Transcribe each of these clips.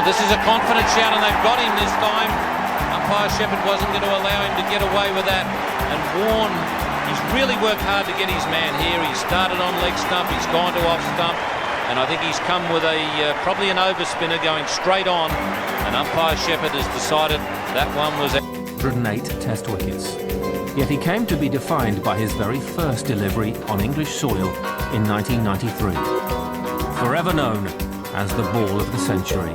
this is a confident shout, and they've got him this time. Umpire Shepherd wasn't going to allow him to get away with that. And Warne, he's really worked hard to get his man here. He started on leg stump, he's gone to off stump, and I think he's come with a probably an overspinner going straight on. And Umpire Shepherd has decided that one was 108 Test wickets. Yet he came to be defined by his very first delivery on English soil in 1993. Forever known as the ball of the century.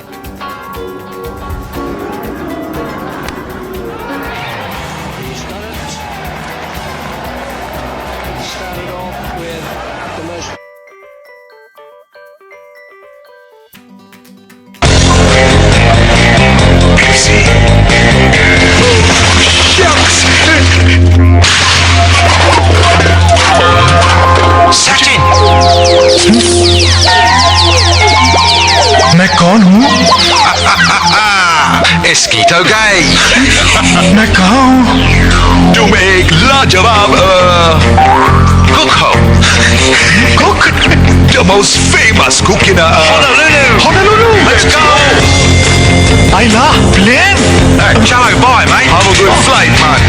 He's done it. He started off with the most... Sachin मैं कौन हूँ? एस्कीटो गाय मैं कहाँ हूँ? तुम एक लाजवाब cook हो cook the most famous cook in Honolulu. Let's go. Ayla plane. Chalo bye mate. Have a good flight man.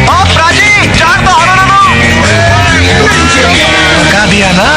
Oh Praji जान तो Honolulu. धोखा दिया ना.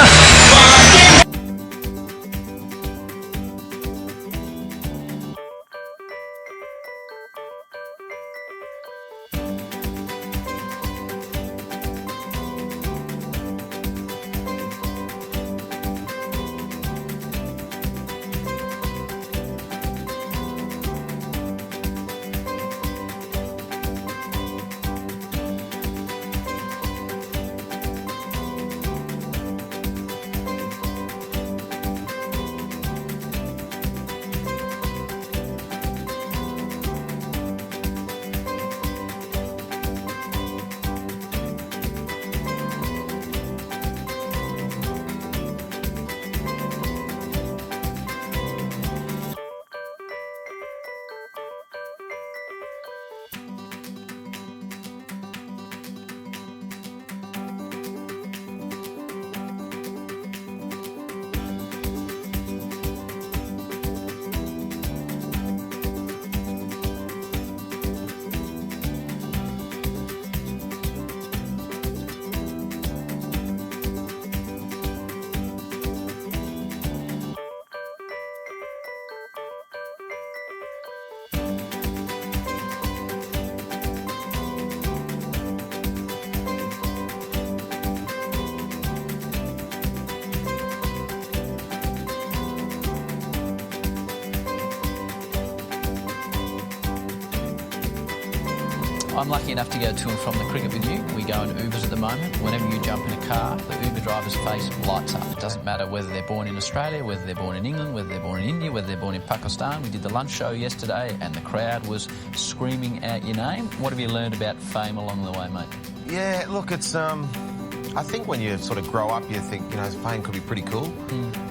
I'm lucky enough to go to and from the cricket with you. We go in Ubers at the moment. Whenever you jump in a car, the Uber driver's face lights up. It doesn't matter whether they're born in Australia, whether they're born in England, whether they're born in India, whether they're born in Pakistan. We did the lunch show yesterday and the crowd was screaming out your name. What have you learned about fame along the way, mate? Yeah, look, it's... I think when you sort of grow up, you think, you know, fame could be pretty cool.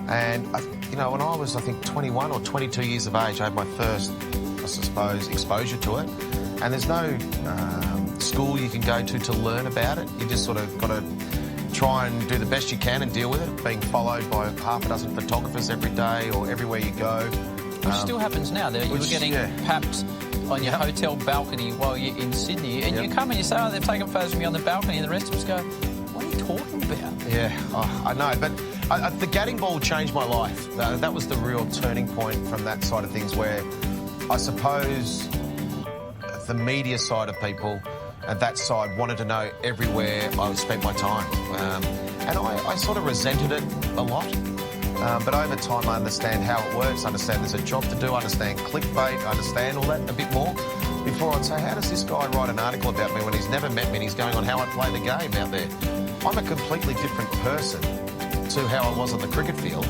And, you know, when I was, I think, 21 or 22 years of age, I had my first, I suppose, exposure to it. And there's no school you can go to learn about it. You just sort of got to try and do the best you can and deal with it, being followed by half a dozen photographers every day or everywhere you go. Which still happens now. You were getting papped on your hotel balcony while you're in Sydney, and you come and you say, oh, they've taken photos of me on the balcony, and the rest of us go, what are you talking about? Yeah, I know, but the Gatting ball changed my life. That was the real turning point from that side of things, where I suppose the media side of people and that side wanted to know everywhere I spent my time. And I sort of resented it a lot. But over time I understand how it works, understand there's a job to do, understand clickbait, understand all that a bit more. Before I'd say, how does this guy write an article about me when he's never met me and he's going on how I play the game out there? I'm a completely different person to how I was on the cricket field.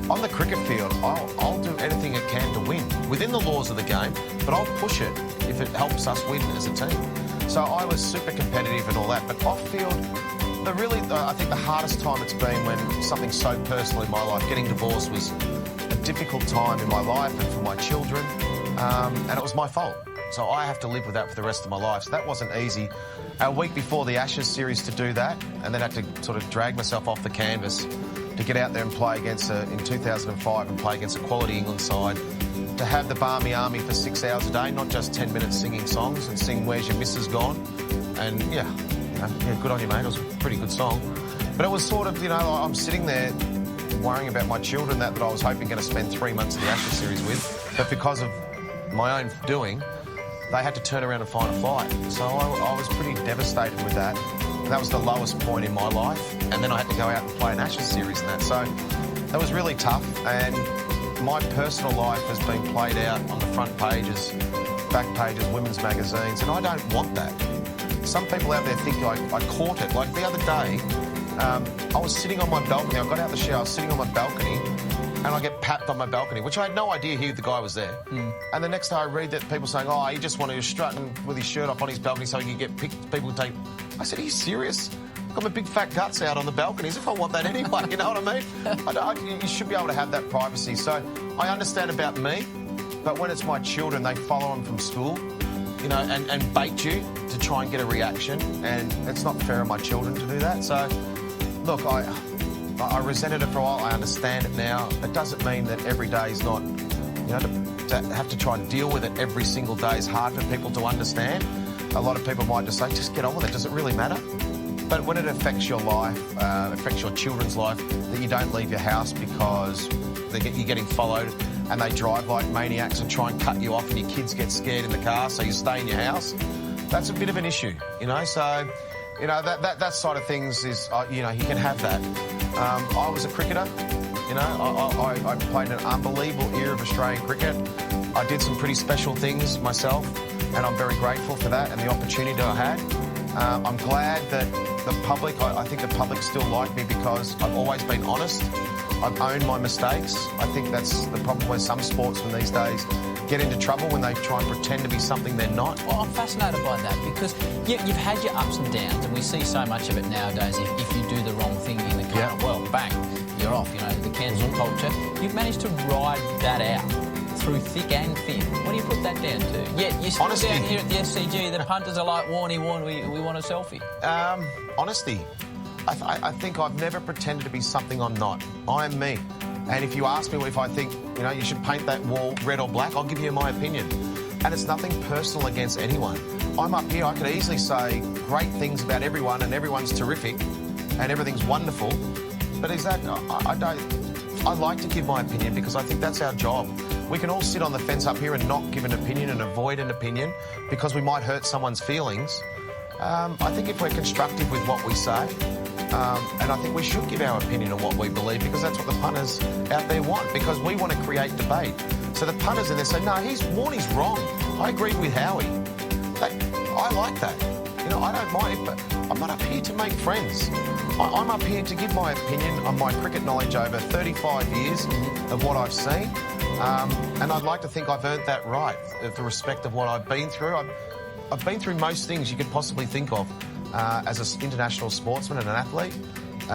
On the cricket field, I'll do anything I can to win, within the laws of the game, but I'll push it if it helps us win as a team. So I was super competitive and all that, but off-field, I think the hardest time it's been when something so personal in my life, getting divorced, was a difficult time in my life and for my children, and it was my fault. So I have to live with that for the rest of my life. So that wasn't easy. A week before the Ashes series to do that, and then had to sort of drag myself off the canvas to get out there and play against, in 2005, and play against a quality England side, to have the Barmy Army for 6 hours a day, not just 10 minutes singing songs and sing Where's Your Missus Gone. And, yeah, good on you, mate. It was a pretty good song. But it was sort of, I'm sitting there worrying about my children that I was hoping going to spend 3 months in the Ashes series with. But because of my own doing, they had to turn around and find a flight. So I was pretty devastated with that. And that was the lowest point in my life. And then I had to go out and play an Ashes series and that. So that was really tough. And my personal life has been played out on the front pages, back pages, women's magazines, and I don't want that. Some people out there think I caught it. Like the other day, I was sitting on my balcony. I got out of the shower, I was sitting on my balcony, and I get papped on my balcony, which I had no idea the guy was there. And the next day I read that people saying, oh, he just wanted to strutting with his shirt off on his balcony so he could get picked, people would take... I said, are you serious? I've got my big fat guts out on the balcony as if I want that anyway, you know what I mean? You should be able to have that privacy. So I understand about me, but when it's my children, they follow them from school, and bait you to try and get a reaction, and it's not fair on my children to do that. So, look, I resented it for a while. I understand it now. It doesn't mean that every day is not, to have to try and deal with it every single day is hard for people to understand. A lot of people might just say, just get on with it. Does it really matter? But when it affects your life, affects your children's life, that you don't leave your house because you're getting followed and they drive like maniacs and try and cut you off and your kids get scared in the car, so you stay in your house, that's a bit of an issue, So, that side of things is, you can have that. I was a cricketer, I played an unbelievable era of Australian cricket. I did some pretty special things myself, and I'm very grateful for that and the opportunity I had. I'm glad that the public, I think the public still like me because I've always been honest. I've owned my mistakes. I think that's the problem where some sportsmen these days get into trouble when they try and pretend to be something they're not. Well, I'm fascinated by that because you've had your ups and downs, and we see so much of it nowadays. If you do the wrong thing in the car, well, bang, you're off. The cancel culture. You've managed to ride that out through thick and thin. What do you put that down to? Yet you're still down here at the SCG, the punters are like, Warne, we want a selfie. Honesty. I think I've never pretended to be something I'm not. I am me. And if you ask me if I think, you should paint that wall red or black, I'll give you my opinion. And it's nothing personal against anyone. I'm up here, I could easily say great things about everyone and everyone's terrific and everything's wonderful. But I like to give my opinion because I think that's our job. We can all sit on the fence up here and not give an opinion and avoid an opinion because we might hurt someone's feelings. I think if we're constructive with what we say, and I think we should give our opinion on what we believe because that's what the punters out there want, because we want to create debate. So the punters in there say, no, Warnie's wrong. I agree with Howie. I like that. I don't mind it, but I'm not up here to make friends. I'm up here to give my opinion on my cricket knowledge over 35 years of what I've seen. And I'd like to think I've earned that right, the respect of what I've been through. I've been through most things you could possibly think of as an international sportsman and an athlete.